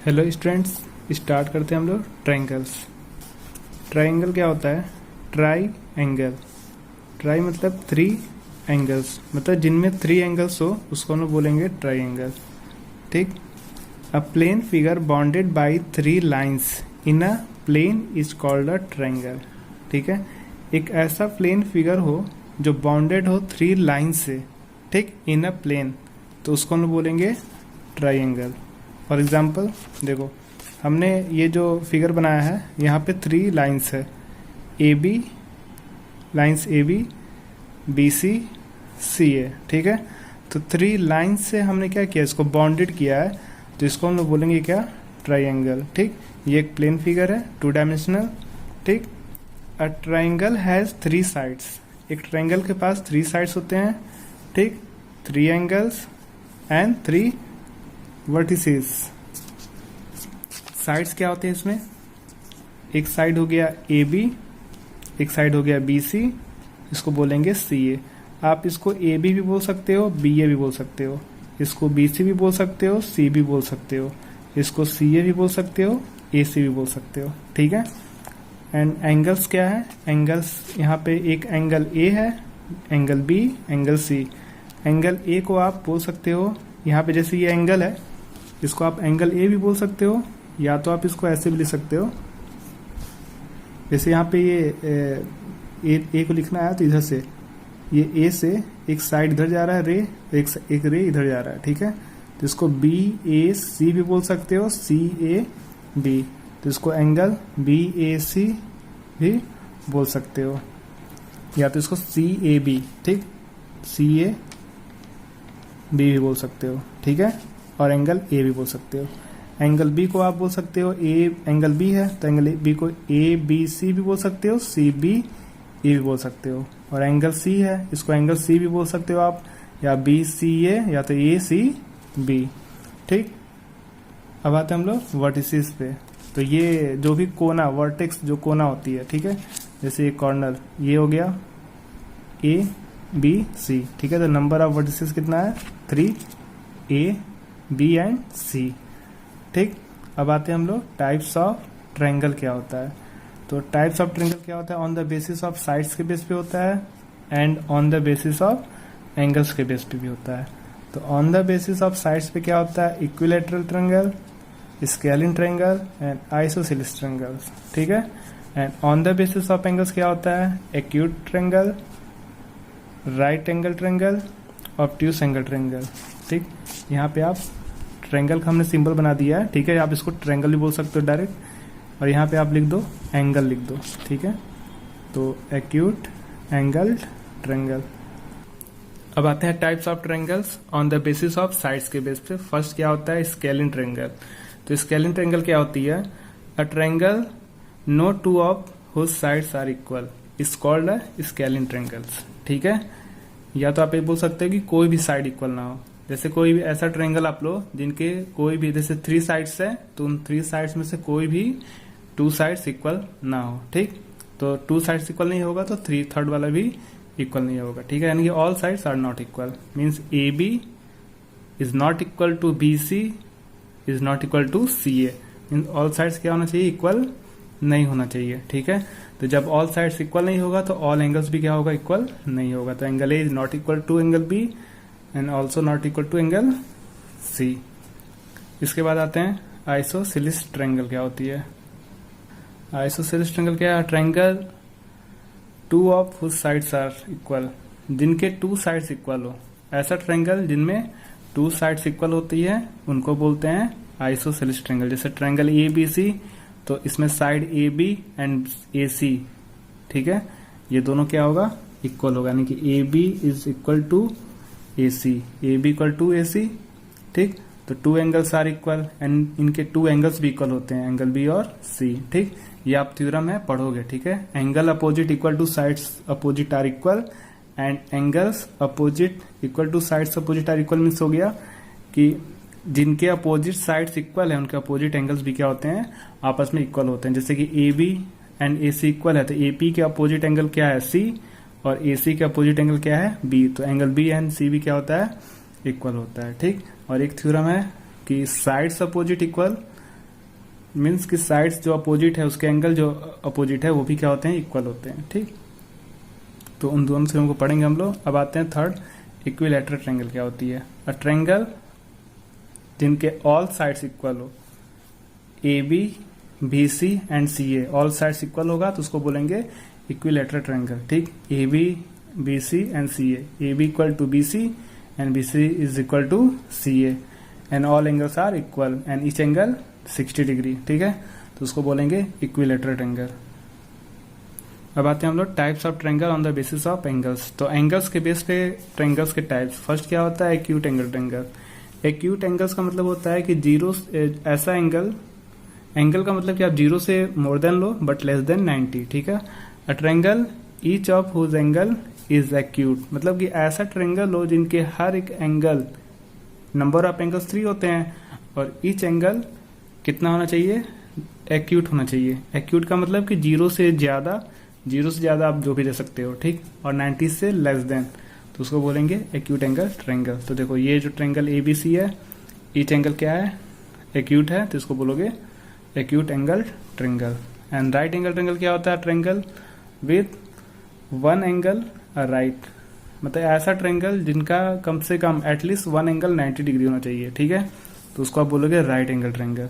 Hello students, start करते हैं हम लोग ट्रायंगल्स। ट्रायंगल क्या होता है? Try angle. ट्राई मतलब थ्री एंगल्स, मतलब जिनमें थ्री एंगल्स हो उसको हम लोग बोलेंगे ट्रायंगल। ठीक। A plane figure bounded by three lines in a plane is called a triangle. ठीक है, एक ऐसा प्लेन फिगर हो जो बॉन्डेड हो थ्री लाइन से, ठीक, इन अ प्लेन, तो उसको हम लोग बोलेंगे ट्रायंगल। फॉर एग्जाम्पल देखो, हमने ये जो फिगर बनाया है यहाँ पे थ्री लाइंस है, A B, lines A B, B C, C A. ठीक है, तो थ्री लाइंस से हमने क्या किया, इसको बॉन्डेड किया है, तो इसको हम लोग बोलेंगे क्या? ट्रायंगल। ठीक, ये एक प्लेन फिगर है, टू डायमेंशनल। ठीक, a triangle has three sides. एक ट्रायंगल के पास थ्री साइड्स होते हैं, ठीक, three angles and three vertices. Sides क्या होते हैं इसमें? एक साइड हो गया ए बी, एक साइड हो गया बी सी, इसको बोलेंगे सी ए। आप इसको ए बी भी बोल सकते हो, बी ए भी बोल सकते हो, इसको बी सी भी बोल सकते हो, सी भी बोल सकते हो, इसको सी ए भी बोल सकते हो, ए सी भी बोल सकते हो। ठीक है, एंड एंगल्स क्या है? एंगल्स यहाँ पे एक एंगल ए है, angle B, angle C. Angle A को आप बोल सकते हो, यहाँ पे जैसे ये एंगल है, इसको आप एंगल ए भी बोल सकते हो, या तो आप इसको ऐसे भी लिख सकते हो, जैसे यहाँ पे ये ए को लिखना है तो इधर से, ये ए से एक साइड इधर जा रहा है रे, एक रे इधर जा रहा है। ठीक है, तो इसको बी ए सी भी बोल सकते हो, सी ए बी, तो इसको एंगल बी ए सी भी बोल सकते हो, या तो इसको सी ए बी, ठीक, सी ए बी भी बोल सकते हो। ठीक है, और एंगल ए भी बोल सकते हो। एंगल बी को आप बोल सकते हो, ए एंगल बी है तो एंगल बी को ए बी सी भी बोल सकते हो, सी बी ए भी बोल सकते हो। और एंगल सी है, इसको एंगल सी भी बोल सकते हो आप, या बी सी ए, या तो ए सी बी। ठीक, अब आते हैं हम लोग वर्टिसेस पे। तो ये जो भी कोना, वर्टेक्स जो कोना होती है, ठीक है, जैसे ये कॉर्नर, ये हो गया ए बी सी। ठीक है, तो नंबर ऑफ वर्टिसेस कितना है? थ्री, ए बी एंड सी। ठीक, अब आते हैं हम लोग टाइप्स ऑफ ट्रायंगल क्या होता है। तो टाइप्स ऑफ ट्रायंगल क्या होता है? On the basis of sides के बेस पे होता है and on the basis of angles के बेस पे भी होता है। तो on the basis of sides पे क्या होता है? Equilateral triangle, scalene triangle and isosceles triangle. ठीक है, and on the basis of angles क्या होता है? Acute triangle, right angle triangle, obtuse angle triangle. ठीक, यहाँ पे आप ट्रायंगल का हमने सिंबल बना दिया है। ठीक है, आप इसको ट्रायंगल भी बोल सकते हो डायरेक्ट, और यहाँ पे आप लिख दो एंगल लिख दो। ठीक है, तो एक्यूट एंगल्ड ट्रायंगल। अब आते हैं types of triangles on the basis of sides के बेस पे। फर्स्ट क्या होता है? Scalene triangle. तो स्केलिन ट्रायंगल क्या होती है? A triangle no two of whose sides are equal is called a scalene triangles. ठीक है, या तो आप ये बोल सकते हो कि कोई भी साइड इक्वल ना हो। जैसे कोई भी ऐसा ट्रायंगल आप लो जिनके कोई भी, जैसे थ्री साइड्स है, तो उन थ्री साइड्स में से कोई भी टू साइड्स इक्वल ना हो। ठीक, तो टू साइड्स इक्वल नहीं होगा तो थ्री थर्ड वाला भी इक्वल नहीं होगा। ठीक है, यानी कि all sides are not equal, means A B is not equal to B C is not equal to C A. Means all sides क्या होना चाहिए? इक्वल नहीं होना चाहिए। ठीक है, तो जब ऑल साइड्स इक्वल नहीं होगा तो ऑल एंगल्स भी क्या होगा? इक्वल नहीं होगा। तो angle A is not equal to angle B and also not equal to angle C. इसके बाद आते हैं आइसोसेलेस ट्रायंगल क्या होती है। आइसोसेलेस ट्रायंगल क्या है? Triangle two of whose sides are equal, जिनके टू साइड्स इक्वल हो। ऐसा ट्रायंगल जिनमें टू साइड्स इक्वल होती है उनको बोलते हैं आइसोसेलेस ट्रायंगल। जैसे ट्रायंगल ए बी सी, तो इसमें side A B and A C, ठीक है, ये दोनों क्या होगा? इक्वल होगा, यानी कि A B is equal to A C, A B equal to A C. ठीक, तो two angles are equal and इनके टू एंगल्स भी इक्वल होते हैं, एंगल बी और सी। ठीक, ये आप थ्योरम में पढ़ोगे। ठीक है, angle opposite equal two sides opposite are equal and angles opposite equal two sides opposite are equal. Means हो गया कि जिनके अपोजिट साइड्स इक्वल है उनके अपोजिट एंगल्स भी क्या होते हैं? आपस में इक्वल होते हैं। जैसे कि A B and A C equal है, तो ए पी के अपोजिट एंगल क्या है? सी, और ए सी के अपोजिट एंगल क्या है? बी। तो एंगल बी एंड सी भी क्या होता है? इक्वल होता है। ठीक, और एक थ्योरम है कि साइड्स अपोजिट इक्वल मीन्स कि साइड्स जो अपोजिट है उसके एंगल जो अपोजिट है वो भी क्या होते हैं, इक्वल होते हैं। ठीक, तो उन दोनों से हमको पढ़ेंगे हम लोग। अब आते हैं थर्ड, इक्विलैटरल ट्रायंगल क्या होती है। अ ट्रायंगल जिनके ऑल साइड्स इक्वल हो, A B B C and C A, all sides equal होगा तो उसको बोलेंगे इक्विलैटरल ट्रायंगल। ठीक, A B B C and C A B equal to B C and B C is equal to C A and all angles are equal and each angle 60 degree. ठीक है, तो उसको बोलेंगे equilateral triangle. अब आते हैं हम लोग types of triangle on the basis of angles. तो एंगल्स के बेस पे ट्रायंगल्स के टाइप्स, फर्स्ट क्या होता है, acute angle triangle. Acute angles का मतलब होता है कि जीरो ऐसा एंगल, एंगल का मतलब कि आप जीरो से more than low but less than 90। ठीक है, a triangle each of whose angle is acute, मतलब कि ऐसा ट्रायंगल हो जिनके हर एक एंगल, नंबर ऑफ एंगल्स 3 होते हैं और ईच एंगल कितना होना चाहिए, एक्यूट होना चाहिए। एक्यूट का मतलब कि जीरो से ज्यादा आप जो भी दे सकते हो। ठीक, और 90 से लेस देन, तो उसको बोलेंगे एक्यूट एंगल ट्रायंगल। तो देखो ये जो ट्रायंगल एबीसी है, ईच एंगल क्या है, एक्यूट है, तो इसको बोलोगे acute angle triangle. And right angle triangle क्या होता है, triangle with one angle right, मतलब ऐसा ट्रायंगल जिनका कम से कम एटलीस्ट वन एंगल 90 डिग्री होना चाहिए। ठीक है, तो उसको आप बोलोगे राइट एंगल ट्रायंगल।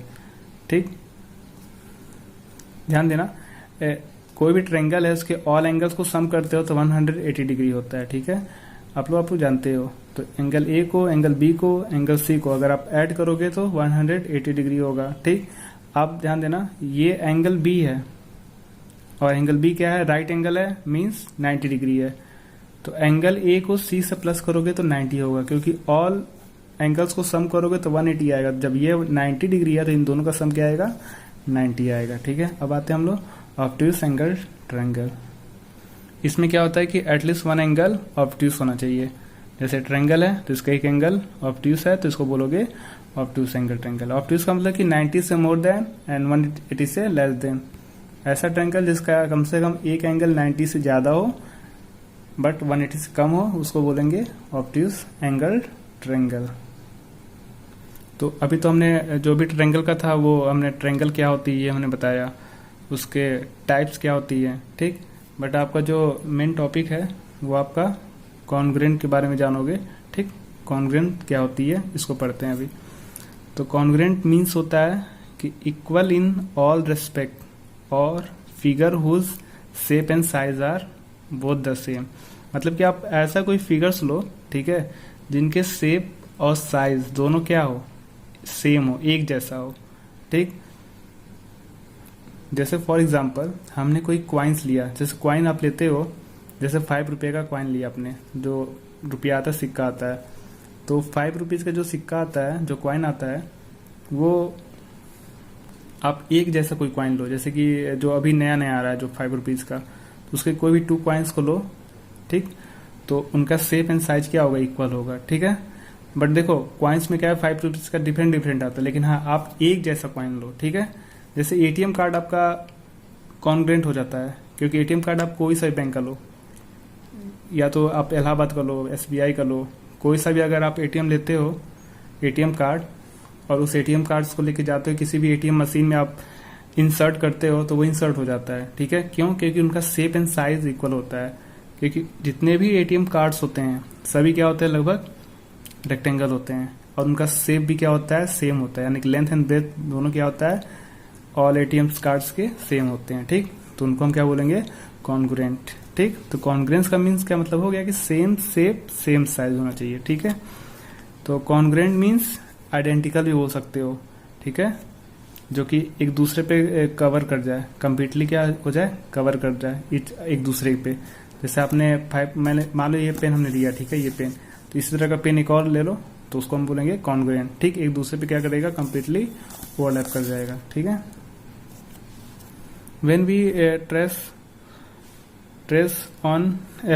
ठीक, ध्यान देना, कोई भी ट्रायंगल है उसके ऑल एंगल्स को सम करते हो तो 180 डिग्री होता है। ठीक है, आप लोग जानते हो। तो एंगल ए को, एंगल बी को, एंगल सी को अगर आप ऐड करोगे तो 180 डिग्री होगा। ठीक, आप ध्यान देना, ये एंगल बी है और एंगल बी क्या है, राइट एंगल है, मीन्स 90 डिग्री है। तो एंगल ए को सी से प्लस करोगे तो 90 होगा, क्योंकि ऑल एंगल्स को सम करोगे तो 180 आएगा। जब ये 90 डिग्री है तो इन दोनों का सम क्या आएगा, 90 आएगा। ठीक है, अब आते हैं हम लोग ऑब्ट्यूज एंगल ट्रायंगल। इसमें क्या होता है कि एटलीस्ट वन एंगल ऑब्ट्यूज होना चाहिए। जैसे ट्रायंगल है तो इसका एक एंगल ऑब्ट्यूज है, तो इसको बोलोगे ऑब्ट्यूज एंगल ट्रायंगल। ऑब्ट्यूज का मतलब कि 90 से मोर देन एंड 180 से लेस देन, ऐसा ट्रायंगल जिसका कम से कम एक एंगल 90 से ज्यादा हो बट 180 से कम हो, उसको बोलेंगे ऑब्ट्यूज एंगल ट्रायंगल। तो अभी तो हमने जो भी ट्रायंगल का था वो हमने ट्रायंगल क्या होती है हमने बताया, उसके टाइप्स क्या होती है। ठीक, बट आपका जो मेन टॉपिक है वो आपका कॉन्ग्रुएंट के बारे में जानोगे। ठीक, कॉन्ग्रुएंट क्या होती है इसको पढ़ते हैं अभी। तो कॉन्ग्रुएंट मीन्स होता है कि इक्वल इन ऑल रेस्पेक्ट और figure whose shape and size are both the same, मतलब कि आप ऐसा कोई फिगर्स लो, ठीक है, जिनके शेप और साइज दोनों क्या हो, सेम हो, एक जैसा हो। ठीक, जैसे फॉर एग्जांपल हमने कोई क्वाइंस लिया, जैसे क्वाइन आप लेते हो, जैसे 5 रुपये का क्वाइन लिया आपने, जो रुपया आता है, सिक्का आता है, तो 5 रुपीज का जो सिक्का आता है, जो क्वाइन आता है, वो आप एक जैसा कोई क्वाइन लो, जैसे कि जो अभी नया नया आ रहा है जो 5 रुपीज का, तो उसके कोई भी 2 क्वाइंस को लो। ठीक, तो उनका शेप एंड साइज क्या होगा, इक्वल होगा। ठीक है, बट देखो क्वाइंस में क्या है, 5 रुपीज का डिफरेंट डिफरेंट आता है, लेकिन हाँ आप एक जैसा क्वाइन लो। ठीक है, जैसे एटीएम कार्ड आपका कॉन्ग्रुएंट हो जाता है, क्योंकि एटीएम कार्ड आप कोई सा भी बैंक का लो, या तो आप इलाहाबाद का लो, एसबीआई का लो, कोई सा भी अगर आप एटीएम लेते हो, एटीएम कार्ड, और उस एटीएम कार्ड को लेके जाते हो किसी भी एटीएम मशीन में आप इंसर्ट करते हो तो वो इंसर्ट हो जाता है। ठीक है, क्यों, क्योंकि उनका शेप एंड साइज इक्वल होता है। क्योंकि जितने भी एटीएम कार्ड्स होते हैं सभी क्या होते हैं, लगभग रेक्टेंगल होते हैं, और उनका शेप भी क्या होता है, सेम होता है, यानी कि लेंथ एंड ब्रेथ दोनों क्या होता है, ऑल एटीएम कार्ड्स के सेम होते हैं। ठीक, तो उनको हम क्या बोलेंगे, कॉन्ग्रुएंट। ठीक, तो कॉन्ग्रुएंस का मीन्स क्या मतलब हो गया कि सेम शेप सेम साइज होना चाहिए। ठीक है, तो कॉन्ग्रुएंट मीन्स आइडेंटिकल भी बोल सकते हो। ठीक है, जो कि एक दूसरे पे कवर कर जाए, कंप्लीटली क्या हो जाए, कवर कर जाए एक दूसरे पे। जैसे आपने 5, मैंने मान लो ये पेन हमने लिया, ठीक है, ये पेन, तो इसी तरह का पेन एक और ले लो, तो उसको हम बोलेंगे कॉन्ग्रुएंट। ठीक, एक दूसरे पे क्या करेगा, कंप्लीटली ओवरलैप कर जाएगा। ठीक है, when we trace on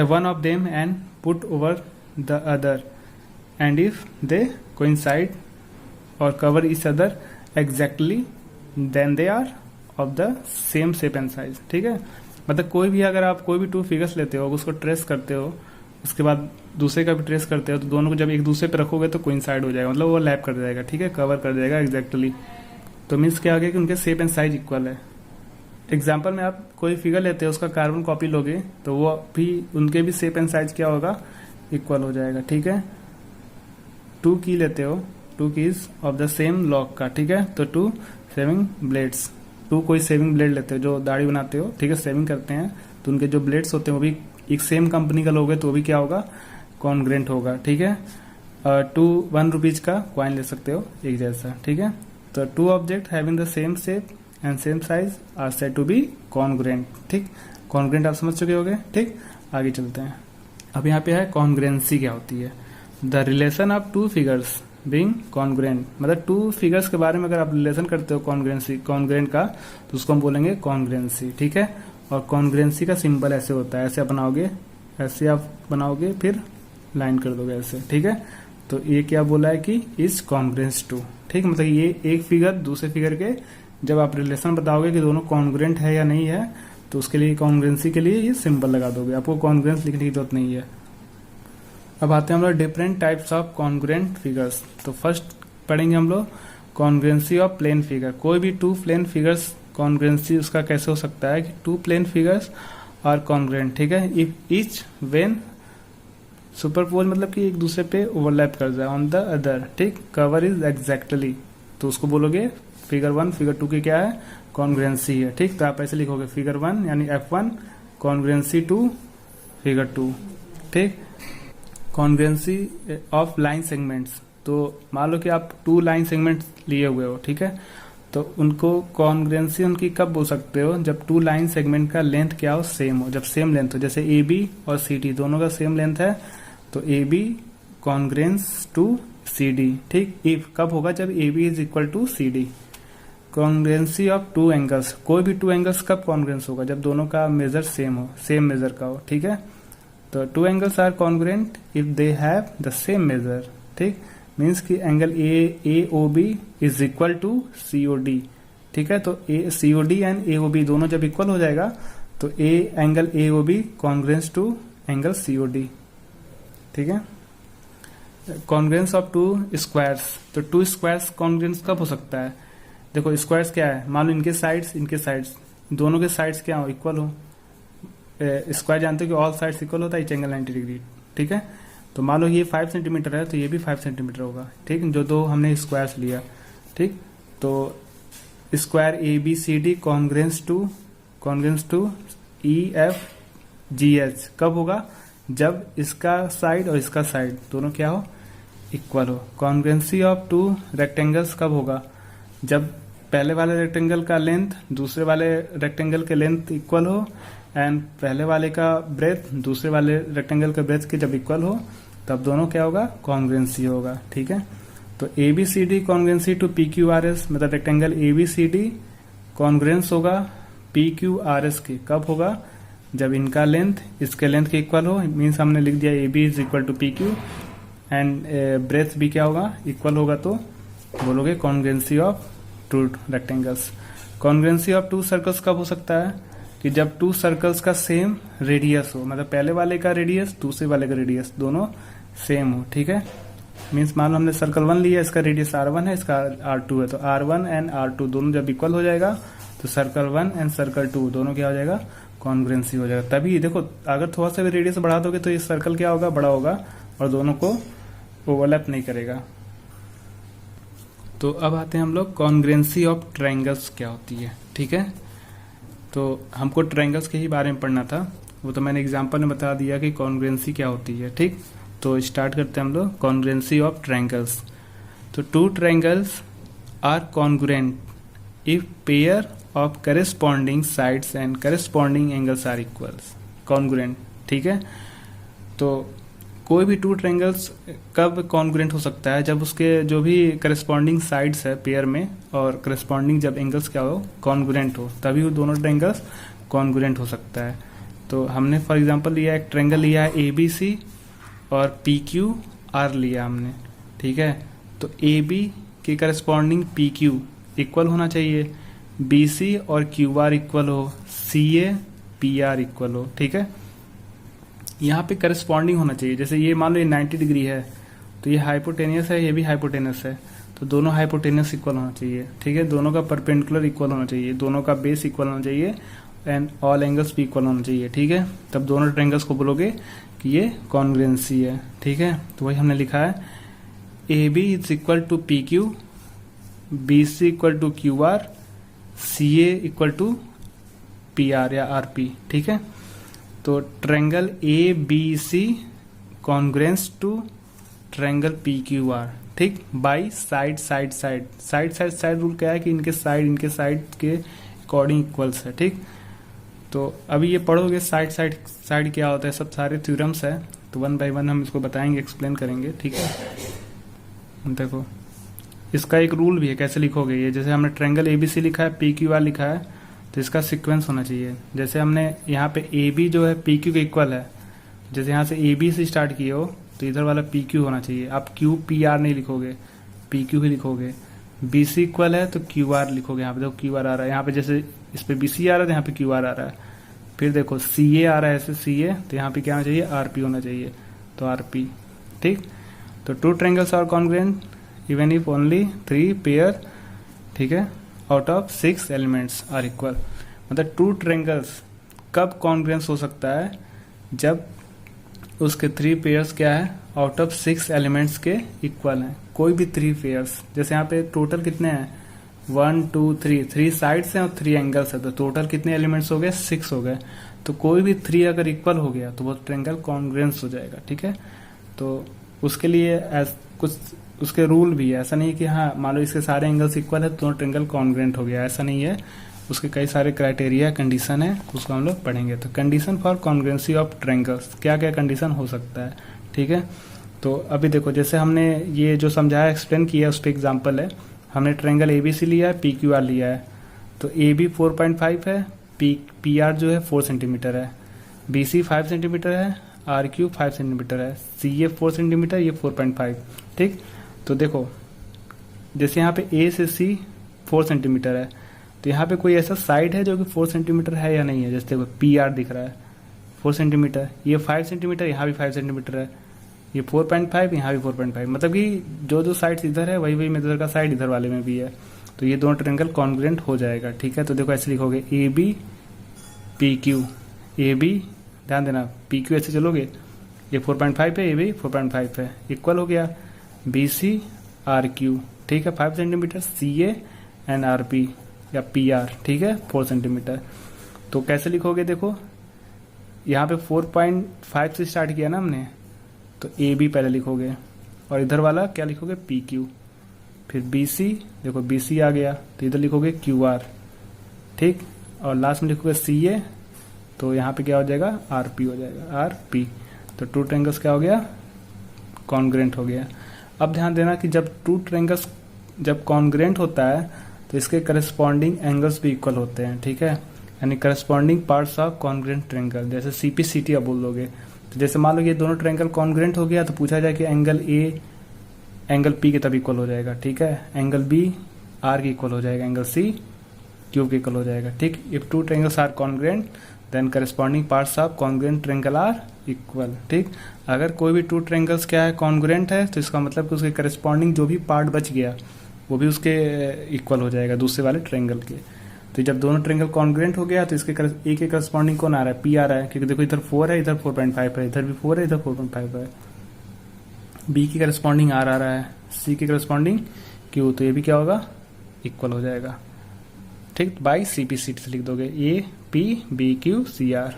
one of them and put over the other, and if they coincide or cover each other exactly, then they are of the same shape and size. ठीक है, मतलब कोई भी अगर आप कोई भी 2 फिगर्स लेते हो, उसको ट्रेस करते हो, उसके बाद दूसरे का भी ट्रेस करते हो, तो दोनों को जब एक दूसरे पे रखोगे तो कोइंसाइड हो जाएगा, मतलब वो लैप कर जाएगा। ठीक है, कवर कर जाएगा एग्जैक्टली। तो मीन्स क्या आ गया कि उनके शेप एंड साइज इक्वल है। एग्जाम्पल में आप कोई फिगर लेते हो, उसका कार्बन कॉपी लोगे तो वो भी उनके भी शेप एंड साइज क्या होगा, इक्वल हो जाएगा। ठीक है, 2 की लेते हो, 2 keys of the same lock का। ठीक है, तो 2 शेविंग ब्लेड्स, 2 कोई शेविंग ब्लेड लेते हो जो दाढ़ी बनाते हो, ठीक है, शेविंग करते हैं, तो उनके जो ब्लेड्स होते हैं वो भी एक सेम कंपनी का लोगे तो वो भी क्या होगा, कॉन्ग्रेंट होगा। ठीक है, 2 1 रुपीज का कॉइन ले सकते हो एक जैसा। ठीक है, तो 2 object having the same shape and same size are said to be congruent. ठीक, कॉन्ग्रेंट आप समझ चुके होगे। ठीक, आगे चलते हैं। अब यहाँ पे है कॉन्ग्रेंसी क्या होती है। The relation of 2 figures being congruent, मतलब 2 फिगर्स के बारे में अगर आप रिलेशन करते हो कॉन्ग्रेंट का, तो उसको हम बोलेंगे कॉन्ग्रेंसी। ठीक है, और कॉन्ग्रेंसी का सिंबल ऐसे होता है, ऐसे बनाओगे, ऐसे आप बनाओगे, फिर लाइन कर दोगे ऐसे। ठीक है, तो ये क्या बोला है कि इज कॉन्ग्रेंस टू। ठीक, मतलब ये एक फिगर दूसरे फिगर के जब आप रिलेशन बताओगे कि दोनों कॉन्ग्रेंट है या नहीं है, तो उसके लिए कॉन्ग्रेंसी के लिए ये सिंबल लगा दोगे, आपको कॉन्ग्रेंस लिखने की जरूरत नहीं है। अब आते हैं हम लोग different types of congruent figures. तो फर्स्ट पढ़ेंगे हम लोग कॉन्ग्रेंसी ऑफ प्लेन फिगर। कोई भी 2 प्लेन फिगर्स कॉन्ग्रेंसी उसका कैसे हो सकता है कि 2 प्लेन फिगर्स आर कॉन्ग्रेंट। ठीक है, इफ ईच वेन सुपरपोज मतलब कि एक दूसरे पे ओवरलैप कर जाए ऑन द अदर। ठीक, कवर इज एग्जैक्टली, तो उसको बोलोगे फिगर 1 फिगर 2 की क्या है, कॉन्ग्रेंसी है। ठीक, तो आप ऐसे लिखोगे फिगर 1 यानी F1 कॉन्ग्रेंसी टू फिगर 2। ठीक, कॉन्ग्रेंसी ऑफ लाइन सेगमेंट्स, तो मान लो कि आप 2 लाइन सेगमेंट्स लिए हुए हो। ठीक है, तो उनको कॉन्ग्रेंसी उनकी कब बोल सकते हो, जब 2 लाइन सेगमेंट का लेंथ क्या हो, सेम हो। जब सेम लेंथ हो, जैसे AB और CD दोनों का सेम लेंथ है, तो AB कॉन्ग्रेंस टू CD। ठीक, इफ कब होगा, जब AB is equal to CD। Congruency of 2 angles, कोई भी 2 एंगल्स कब कॉन्ग्रेंस होगा, जब दोनों का मेजर सेम हो, सेम मेजर का हो। ठीक है, तो 2 angles are congruent if they have the same measure. ठीक, मीन्स कि angle AOB is equal to COD। ठीक है, तो COD एंड AOB दोनों जब इक्वल हो जाएगा तो angle AOB congruence to angle COD। ठीक है, कॉन्ग्रेंस ऑफ 2 स्क्वायर्स, तो 2 स्क्वायर्स कॉन्ग्रेंस कब हो सकता है, देखो स्क्वायर्स क्या है, मान लो इनके साइड्स दोनों के साइड्स क्या हो, इक्वल हो। स्क्वायर जानते हो कि ऑल साइड्स इक्वल होता है, ईच एंगल 90 डिग्री। ठीक है, तो मान लो ये 5 सेंटीमीटर है तो ये भी 5 सेंटीमीटर होगा। ठीक, जो 2 हमने स्क्वायर्स लिया। ठीक, तो square ABCD congruence to EFGH कब होगा, जब इसका साइड और इसका साइड दोनों क्या हो, इक्वल हो। कॉन्ग्रेंसी ऑफ 2 रेक्टेंगल्स कब होगा, जब पहले वाले रेक्टेंगल का लेंथ दूसरे वाले रेक्टेंगल के लेंथ इक्वल हो, एंड पहले वाले का ब्रेथ दूसरे वाले रेक्टेंगल के ब्रेथ के जब इक्वल हो, तब दोनों क्या होगा, कॉन्ग्रेंसी होगा। ठीक है, तो ABCD कॉन्ग्रेंसी टू PQRS, मतलब रेक्टेंगल ABCD कॉन्ग्रेंस होगा PQRS के, कब होगा, जब इनका लेंथ इसके लेंथ के इक्वल हो। मीन्स हमने लिख दिया AB is equal to PQ and breadth भी क्या होगा, इक्वल होगा, तो बोलोगे congruency of 2 rectangles. Congruency of 2 circles कब हो सकता है, कि जब 2 सर्कल्स का सेम रेडियस हो, मतलब पहले वाले का रेडियस दूसरे वाले का रेडियस दोनों सेम हो। ठीक है, मीन्स मान लो हमने सर्कल 1 लिया, इसका रेडियस R1 है, इसका R2 है, तो R1 एंड R2 दोनों जब इक्वल हो जाएगा तो सर्कल 1 एंड सर्कल 2 दोनों क्या हो जाएगा, कॉन्ग्रेंसी हो जाएगा। तभी देखो अगर थोड़ा सा भी रेडियस बढ़ा दोगे तो ये सर्कल क्या होगा, बड़ा होगा और दोनों को ओवरलैप नहीं करेगा। तो अब आते हैं हम लोग कॉन्ग्रेंसी ऑफ ट्रायंगल्स क्या होती है। ठीक है, तो हमको ट्रायंगल्स के ही बारे में पढ़ना था, वो तो मैंने एग्जांपल में बता दिया कि कॉन्ग्रेंसी क्या होती है। ठीक, तो स्टार्ट करते हैं हम लोग कॉन्ग्रेंसी ऑफ ट्रायंगल्स। तो 2 triangles are congruent if pair of corresponding sides and corresponding angles are equals, congruent. ठीक है, तो कोई भी 2 ट्रायंगल्स कब कॉन्ग्रेंट हो सकता है, जब उसके जो भी करेस्पॉन्डिंग साइड्स है पेयर में और करेस्पॉन्डिंग जब एंगल्स क्या हो, कॉन्ग्रेंट हो, तभी वो दोनों ट्रायंगल्स कॉन्ग्रेंट हो सकता है। तो हमने फॉर एग्जांपल लिया एक ट्रायंगल लिया है ABC और PQR लिया हमने। ठीक है, तो AB के करेस्पॉन्डिंग PQ इक्वल होना चाहिए, BC और QR इक्वल हो, CA PR इक्वल हो। ठीक है, यहाँ पे करस्पॉन्डिंग होना चाहिए। जैसे ये मान लो ये 90 डिग्री है तो ये हाइपोटेनियस है, ये भी हाइपोटेनियस है, तो दोनों हाइपोटेनस इक्वल होना चाहिए, ठीक है, दोनों का परपेंडिकुलर इक्वल होना चाहिए, दोनों का बेस इक्वल होना चाहिए एंड ऑल एंगल्स भी इक्वल होना चाहिए, ठीक है, तब दोनों ट्रायंगल्स को बोलोगे कि ये कॉन्ग्रुएंसी है, ठीक है। तो वही हमने लिखा है A B is equal to P Q, B C equal to Q R, C A equal to P R या आर पी, ठीक है। तो triangle A B C congruence to triangle P Q R, ठीक, by side side side side side side rule क्या है कि इनके side के अकॉर्डिंग इक्वल्स है, ठीक। तो अभी ये पढ़ोगे साइड साइड साइड क्या होता है, सब सारे थ्योरम्स है, तो वन बाय वन हम इसको बताएंगे, एक्सप्लेन करेंगे, ठीक है। देखो इसका एक रूल भी है कैसे लिखोगे ये, जैसे हमने ट्रायंगल एबीसी लिखा है, पी क्यू आर लिखा है, तो इसका सीक्वेंस होना चाहिए। जैसे हमने यहाँ पे ए बी जो है पी क्यू के इक्वल है, जैसे यहाँ से ए बी से स्टार्ट किए हो तो इधर वाला पी क्यू होना चाहिए, आप क्यू पी आर नहीं लिखोगे, पी क्यू ही लिखोगे। बी सी इक्वल है तो क्यू आर लिखोगे, यहाँ पे देखो क्यू आर आ रहा है, यहाँ पे जैसे इस पे बी सी आ रहा है तो यहाँ पे क्यू आर आ रहा है। फिर देखो सी ए आ रहा है ऐसे सी ए, तो यहाँ पे क्या होना चाहिए, आर पी होना चाहिए, तो आर पी, ठीक। तो two triangles are congruent even if only 3 pair, ठीक है, out of 6 elements are equal. मतलब टू ट्रायंगल्स कब कॉन्ग्रुएंस हो सकता है, जब उसके 3 पेयर्स क्या है, आउट ऑफ 6 एलिमेंट्स के इक्वल हैं, कोई भी 3 पेयर्स। जैसे यहाँ पे टोटल कितने हैं, 1 2 3 साइड्स हैं और 3 एंगल्स है, तो टोटल कितने एलिमेंट्स हो गए, 6 हो गए। तो कोई भी 3 अगर इक्वल हो गया तो वो ट्रायंगल कॉन्ग्रुएंस हो जाएगा, ठीक है। तो उसके लिए कुछ उसके रूल भी है, ऐसा नहीं कि हाँ मान लो इसके सारे एंगल्स इक्वल है तो ट्रायंगल कॉन्ग्रुएंट हो गया, ऐसा नहीं है। उसके कई सारे क्राइटेरिया कंडीशन है, उसको हम लोग पढ़ेंगे। तो condition for congruency of triangles, क्या क्या कंडीशन हो सकता है, ठीक है। तो अभी देखो जैसे हमने ये जो समझाया एक्सप्लेन किया उस पर एग्जाम्पल है, हमने ट्रायंगल एबीसी लिया है, पी क्यू आर लिया है, तो ए बी 4.5 है, पी आर जो है 4 सेंटीमीटर है, बी सी 5 सेंटीमीटर है, आर क्यू 5 सेंटीमीटर है, सी ए 4 सेंटीमीटर, ये 4.5, ठीक। तो देखो जैसे यहाँ पे ए से सी 4 सेंटीमीटर है, तो यहाँ पे कोई ऐसा साइड है जो कि 4 सेंटीमीटर है या नहीं है, जैसे देखो पी आर दिख रहा है 4 सेंटीमीटर, ये 5 सेंटीमीटर, यहाँ भी 5 सेंटीमीटर है, ये 4.5, यहाँ भी 4.5, मतलब कि जो जो साइड्स इधर है वही वही मेथड का साइड इधर वाले में भी है, तो ये दोनों ट्रायंगल कॉन्ग्रुएंट हो जाएगा, ठीक है। तो देखो ऐसे लिखोगे A B P Q, A B ध्यान देना पी क्यू ऐसे चलोगे, ये 4.5 है, ए बी 4.5 है, इक्वल हो गया बी सी आर क्यू, ठीक है, 5 centimetre, C A and R P या पी आर, ठीक है, 4 सेंटीमीटर। तो कैसे लिखोगे, देखो यहाँ पे 4.5 से स्टार्ट किया ना हमने, तो ए बी पहले लिखोगे और इधर वाला क्या लिखोगे, पी क्यू, फिर बी सी, देखो बी सी आ गया तो इधर लिखोगे क्यू आर, ठीक, और लास्ट में लिखोगे सी ए, तो यहाँ पे क्या हो जाएगा, आर पी हो जाएगा, आर पी। तो टू ट्रायंगल्स क्या हो गया, कॉन्ग्रुएंट हो गया। अब ध्यान देना कि जब टू ट्रायंगल्स जब कॉन्ग्रुएंट होता है तो इसके करस्पॉन्डिंग एंगल्स भी इक्वल होते हैं, ठीक है, यानी corresponding parts of congruent triangle, जैसे सीपीसीटी आप बोल दोगे। तो जैसे मान लो ये दोनों ट्रायंगल कॉन्ग्रुएंट हो गया तो पूछा जाए कि एंगल ए एंगल पी के तब इक्वल हो जाएगा, ठीक है, एंगल बी आर के इक्वल हो जाएगा, एंगल सी क्यू के इक्वल हो जाएगा, ठीक। If two triangles are congruent then corresponding parts of congruent triangle are equal, ठीक। अगर कोई भी टू ट्रायंगल्स क्या है, कॉन्ग्रुएंट है, तो इसका मतलब कि उसके करस्पॉन्डिंग जो भी पार्ट बच गया वो भी उसके इक्वल हो जाएगा दूसरे वाले ट्रायंगल के। तो जब दोनों ट्रायंगल कॉन्ग्रुएंट हो गया तो इसके ए के करस्पॉन्डिंग कौन आ रहा है, पी आ रहा है, क्योंकि देखो इधर 4 है, इधर 4.5 है, इधर भी 4 है, इधर 4.5 है। बी की करस्पॉन्डिंग आर आ रहा है, सी के करस्पॉन्डिंग क्यू, तो ये भी क्या होगा, इक्वल हो जाएगा, ठीक। बाई सी पी सी से लिख दोगे A P B Q C R,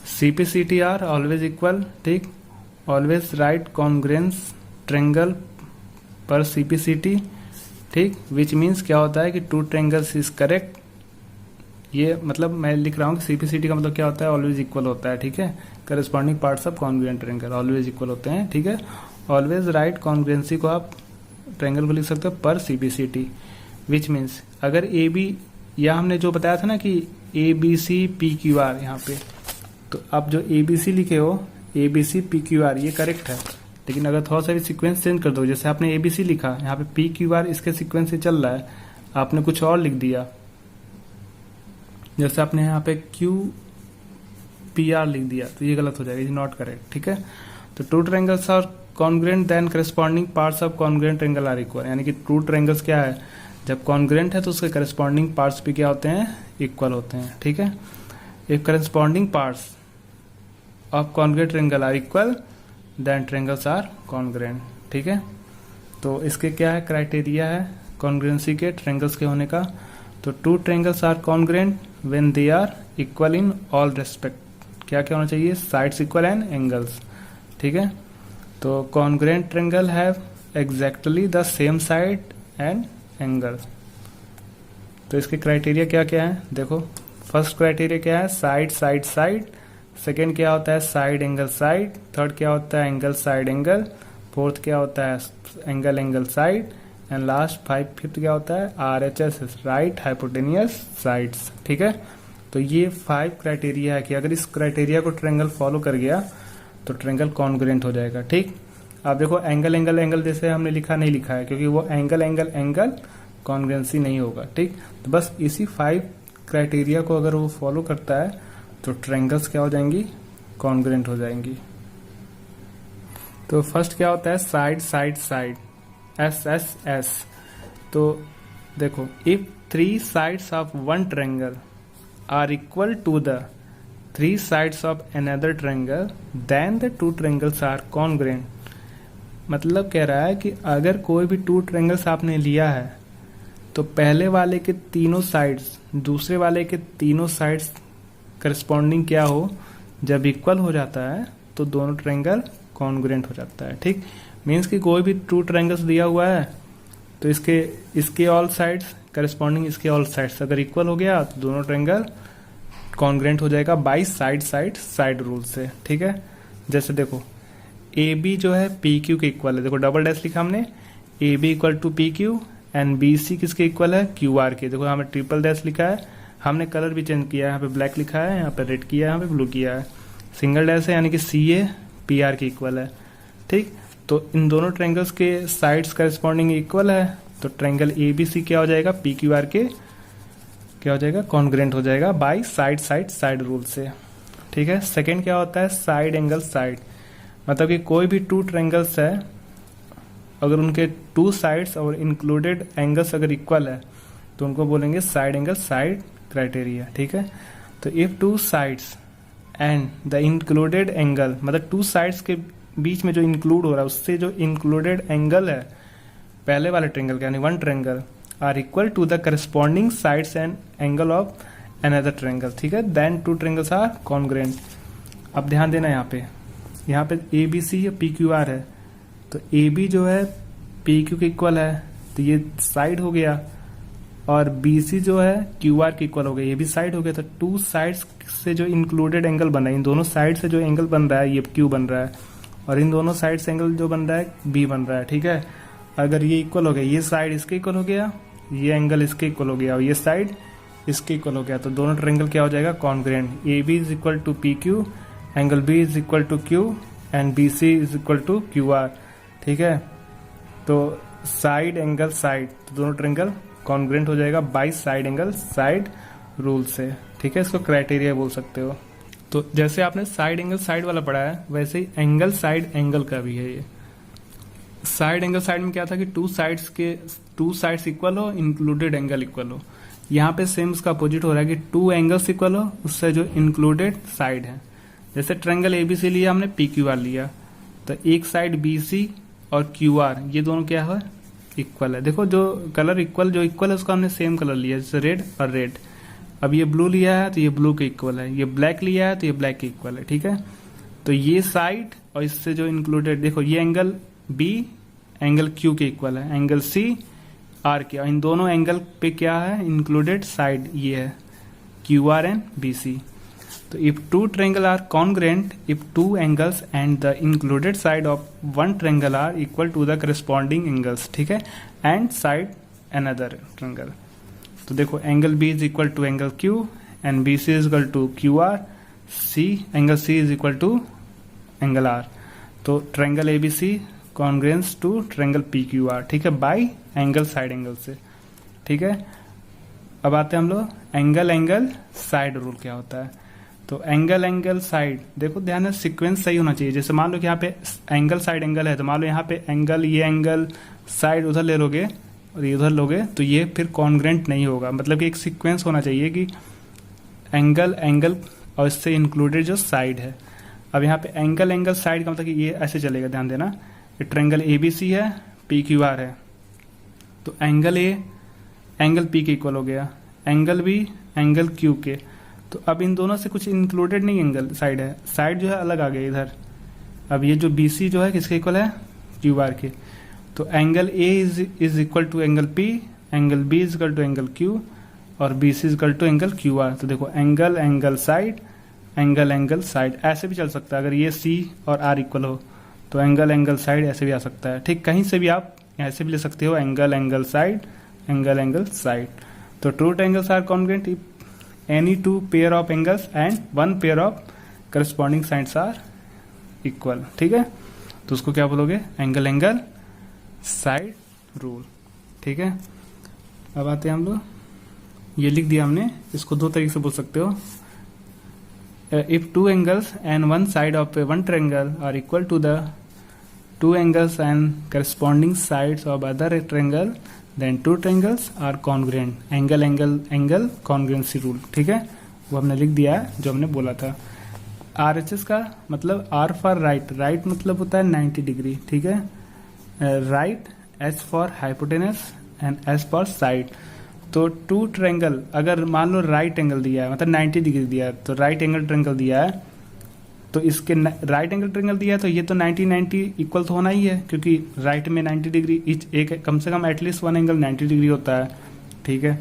C P C T are always equal, ठीक। ऑलवेज राइट कॉन्ग्रुएंस ट्रायंगल पर सी पी सी टी, ठीक, विच मीन्स क्या होता है कि टू ट्रायंगल्स इज करेक्ट। ये मतलब मैं लिख रहा हूँ कि सीपीसीटी का मतलब क्या होता है, ऑलवेज इक्वल होता है, ठीक है, corresponding parts of congruent triangle always equal होते हैं, ठीक है। ऑलवेज राइट कॉन्ग्रुएंसी को आप ट्रायंगल को लिख सकते हो पर सीपीसीटी, विच मीन्स अगर ए बी, या हमने जो बताया था ना कि A B C P Q R, यहाँ पे तो आप जो ए बी सी लिखे हो, A B C P Q R, ये करेक्ट है, लेकिन अगर थोड़ा सा भी सीक्वेंस चेंज कर दो, जैसे आपने एबीसी लिखा, यहाँ पे पी क्यू आर इसके सीक्वेंस से चल रहा है, आपने कुछ और लिख दिया, जैसे आपने यहाँ पे क्यू पी आर लिख दिया, तो ये गलत हो जाएगा, इज नॉट करेक्ट, ठीक है। तो two triangles are congruent then corresponding parts of congruent triangle are equal, यानी कि ट्रू ट्रायंगल्स क्या है, जब कॉन्ग्रुएंट है तो उसके करस्पॉन्डिंग पार्ट्स भी क्या होते हैं, इक्वल होते हैं। ठीक है, if corresponding parts of congruent triangle are equal then triangles are congruent. ठीक है, तो इसके क्या है क्राइटेरिया है कॉन्ग्रुएंसी के ट्रायंगल्स के होने का, तो two triangles are congruent when they are equal in all respect, क्या क्या होना चाहिए, साइड्स इक्वल एंड एंगल्स। ठीक है, तो congruent triangle have exactly the same side and angle. तो इसके क्राइटेरिया क्या क्या है, देखो फर्स्ट क्राइटेरिया क्या है, साइड साइड साइड, सेकेंड क्या होता है साइड एंगल साइड, थर्ड क्या होता है एंगल साइड एंगल, फोर्थ क्या होता है angle angle side, and last fifth क्या होता है RHS, राइट हाइपोटेनियस साइड्स। ठीक है, तो ये 5 क्राइटेरिया है कि अगर इस क्राइटेरिया को ट्रायंगल फॉलो कर गया तो ट्रायंगल कॉन्ग्रुएंट हो जाएगा। ठीक, अब देखो एंगल एंगल एंगल जैसे हमने लिखा नहीं लिखा है क्योंकि वो एंगल एंगल एंगल कॉन्ग्रुएंसी नहीं होगा। ठीक, तो बस इसी 5 क्राइटेरिया को अगर वो फॉलो करता है तो ट्रायंगल्स क्या हो जाएंगी, कॉन्ग्रुएंट हो जाएंगी। तो फर्स्ट क्या होता है साइड साइड साइड, SSS। तो देखो if 3 sides of one triangle are equal to the 3 sides of another triangle then the 2 triangles are congruent. मतलब कह रहा है कि अगर कोई भी 2 ट्रायंगल्स आपने लिया है तो पहले वाले के तीनों साइड्स दूसरे वाले के तीनों साइड्स करस्पॉन्डिंग क्या हो, जब इक्वल हो जाता है तो दोनों ट्रायंगल कॉन्ग्रुएंट हो जाता है। ठीक, मीन्स कि कोई भी 2 ट्रायंगल्स दिया हुआ है तो इसके ऑल साइड्स करस्पॉन्डिंग इसके ऑल साइड्स अगर इक्वल हो गया तो दोनों ट्रायंगल कॉन्ग्रुएंट हो जाएगा by side side side rule से। ठीक है, जैसे देखो AB जो है PQ के इक्वल है, देखो डबल डैश लिखा हमने, AB equal to PQ and BC किसके इक्वल है, QR के। देखो यहाँ पे ट्रिपल डैश लिखा है, हमने कलर भी चेंज किया है, यहाँ पे ब्लैक लिखा है, यहाँ पे रेड किया है, यहाँ पे ब्लू किया है। सिंगल डैश है यानी कि CA PR के इक्वल है। ठीक, तो इन दोनों ट्रायंगल्स के साइड्स करस्पॉन्डिंग इक्वल है तो ट्रायंगल ABC क्या हो जाएगा, PQR के क्या हो जाएगा, कॉन्ग्रुएंट हो जाएगा by side side side rule से। ठीक है, सेकेंड क्या होता है साइड एंगल साइड, मतलब कि कोई भी 2 ट्रायंगल्स है अगर उनके 2 साइड्स और इंक्लूडेड एंगल्स अगर इक्वल है तो उनको बोलेंगे साइड एंगल साइड क्राइटेरिया। ठीक है, तो if 2 sides and the included angle, मतलब 2 साइड्स के बीच में जो इंक्लूड हो रहा है उससे जो इंक्लूडेड एंगल है पहले वाले ट्रायंगल का यानी one triangle are equal to the corresponding sides and angle of another triangle. ठीक है, देन 2 ट्रायंगल्स आर कॉन्ग्रुएंट। अब ध्यान देना यहाँ पे ABC या PQR है तो AB जो है PQ के इक्वल है तो ये साइड हो गया, और BC जो है QR के इक्वल हो गया, ये भी साइड हो गया। तो 2 साइड्स से जो इंक्लूडेड एंगल बन रहा है, इन दोनों साइड से जो एंगल बन रहा है ये Q बन रहा है, और इन दोनों साइड से एंगल जो बन रहा है B बन रहा है। ठीक है, अगर ये इक्वल हो गया, ये साइड इसके इक्वल हो गया, ये एंगल इसके इक्वल हो गया और ये साइड इसके इक्वल हो गया, तो दोनों ट्रायंगल क्या हो जाएगा, congruent. AB is equal to PQ, angle B is equal to Q and BC is equal to QR। ठीक है, तो साइड एंगल साइड, तो दोनों ट्रायंगल कॉन्ग्रुएंट हो जाएगा by side angle side rule से। ठीक है, इसको क्राइटेरिया बोल सकते हो। तो जैसे आपने साइड एंगल साइड वाला पढ़ा है वैसे ही एंगल साइड एंगल का भी है। ये साइड एंगल साइड में क्या था कि 2 साइड्स इक्वल हो, इंक्लूडेड एंगल इक्वल हो। यहाँ पे सेम उसका अपोजिट हो रहा है कि 2 एंगल्स इक्वल हो उससे जो इंक्लूडेड साइड है। जैसे ट्रायंगल ABC लिया हमने, PQR लिया, तो एक साइड BC और QR ये दोनों क्या है, इक्वल है। देखो जो कलर इक्वल जो इक्वल है उसका हमने सेम कलर लिया, जैसे रेड और रेड। अब ये ब्लू लिया है तो ये ब्लू के इक्वल है, ये ब्लैक लिया है तो ये ब्लैक के इक्वल है। ठीक है, तो ये साइड और इससे जो इंक्लूडेड, देखो ये एंगल B एंगल Q के इक्वल है, एंगल C R के, और इन दोनों एंगल पे क्या है इंक्लूडेड साइड ये है QR एंड BC। तो if 2 triangle are congruent, if 2 angles and the included side of one triangle are equal to the corresponding angles, ठीक है, and side another triangle। तो देखो angle B is equal to angle Q and BC is equal to QR, angle C is equal to angle R। तो triangle ABC congruence to triangle PQR। ठीक है, by angle side angle से। ठीक है, अब आते हैं हम लोग एंगल एंगल साइड रूल क्या होता है। तो एंगल एंगल साइड, देखो ध्यान है सीक्वेंस सही होना चाहिए। जैसे मान लो कि यहाँ पे एंगल साइड एंगल है, तो मान लो यहाँ पे एंगल, ये एंगल साइड उधर ले लोगे और ये उधर लोगे तो ये फिर कॉन्ग्रेंट नहीं होगा। मतलब कि एक सीक्वेंस होना चाहिए कि एंगल एंगल और इससे इंक्लूडेड जो साइड है। अब यहाँ पे एंगल एंगल साइड का मतलब कि ये ऐसे चलेगा, ध्यान देना। ये ट्रायंगल ABC है, PQR है, तो एंगल A एंगल P के इक्वल हो गया, एंगल B एंगल Q के। तो अब इन दोनों से कुछ इंक्लूडेड नहीं एंगल साइड है, साइड जो है अलग आ गया इधर। अब ये जो BC जो है किसके इक्वल है, QR के। तो angle A is equal to angle P, angle B is equal to angle Q और BC is equal to angle QR। तो देखो angle angle side, angle angle side, ऐसे भी चल सकता है। अगर ये C और R इक्वल हो तो एंगल एंगल साइड ऐसे भी आ सकता है। ठीक, कहीं से भी आप ऐसे भी ले सकते हो, angle angle side, angle angle side. तो two triangles are congruent if any two pair of angles and one pair of corresponding sides are equal. ठीक है, तो उसको क्या बोलोगे, एंगल एंगल साइड रूल। ठीक है, अब आते हैं हम लोग, ये लिख दिया हमने, इसको दो तरीके से बोल सकते हो। If two angles and one side of one triangle are equal to the two angles and corresponding sides of other triangle, then two triangles are congruent. Angle angle angle congruency rule. ठीक है, वो हमने लिख दिया है जो हमने बोला था। RHS का मतलब R फॉर राइट, राइट मतलब होता है 90 डिग्री। ठीक है, right, H for hypotenuse and S for side. तो टू ट्रायंगल, अगर मान लो राइट एंगल दिया है, मतलब 90 डिग्री दिया है, तो राइट एंगल ट्रायंगल दिया है, तो इसके राइट एंगल ट्रायंगल दिया है, तो ये तो 90 इक्वल तो होना ही है, क्योंकि राइट में 90 डिग्री एक कम से कम एटलीस्ट वन एंगल 90 डिग्री होता है। ठीक है,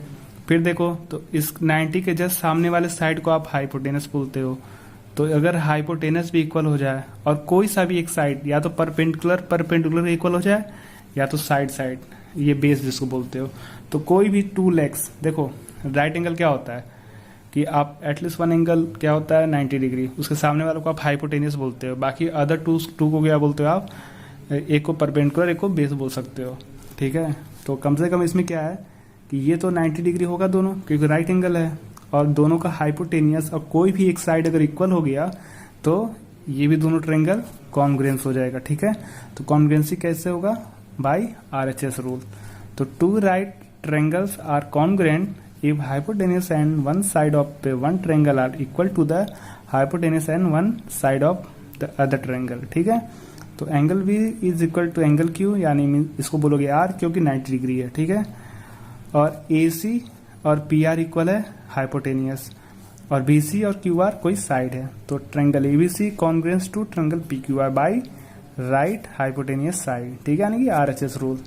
फिर देखो तो इस 90 के जस्ट सामने वाले साइड को आप हाइपोटेनस बोलते हो। तो अगर हाइपोटेनस भी इक्वल हो जाए और कोई सा भी एक साइड या तो परपेंडिकुलर इक्वल हो जाए या तो साइड, ये बेस जिसको बोलते हो, तो कोई भी टू लेग्स, देखो राइट एंगल क्या होता है कि आप एटलीस्ट वन एंगल क्या होता है 90 डिग्री, उसके सामने वालों को आप हाइपोटेनियस बोलते हो। बाकी अदर टू को क्या बोलते हो आप, एक को परपेंडिकुलर, एक को बेस बोल सकते हो। ठीक है, तो कम से कम इसमें क्या है कि ये तो 90 डिग्री होगा दोनों, क्योंकि राइट एंगल है, और दोनों का हाइपोटेनियस, और कोई भी एक साइड अगर इक्वल हो गया तो ये भी दोनों ट्रायंगल कॉन्ग्रुएंस हो जाएगा। ठीक है, तो कॉन्ग्रुएंसी कैसे होगा, बाय RHS रूल। तो two right triangles are congruent if hypotenuse and one side of one triangle are equal to the hypotenuse and one side of the other triangle। ठीक है, तो angle B is equal to angle Q, यानी इसको बोलोगे R क्योंकि 90 degree है। ठीक है, और AC और PR इक्वल है हाइपोटेनियस, और BC और QR कोई साइड है। तो triangle ABC congruence to triangle PQR by right hypotenuse side. ठीक है, यानी कि RHS रूल।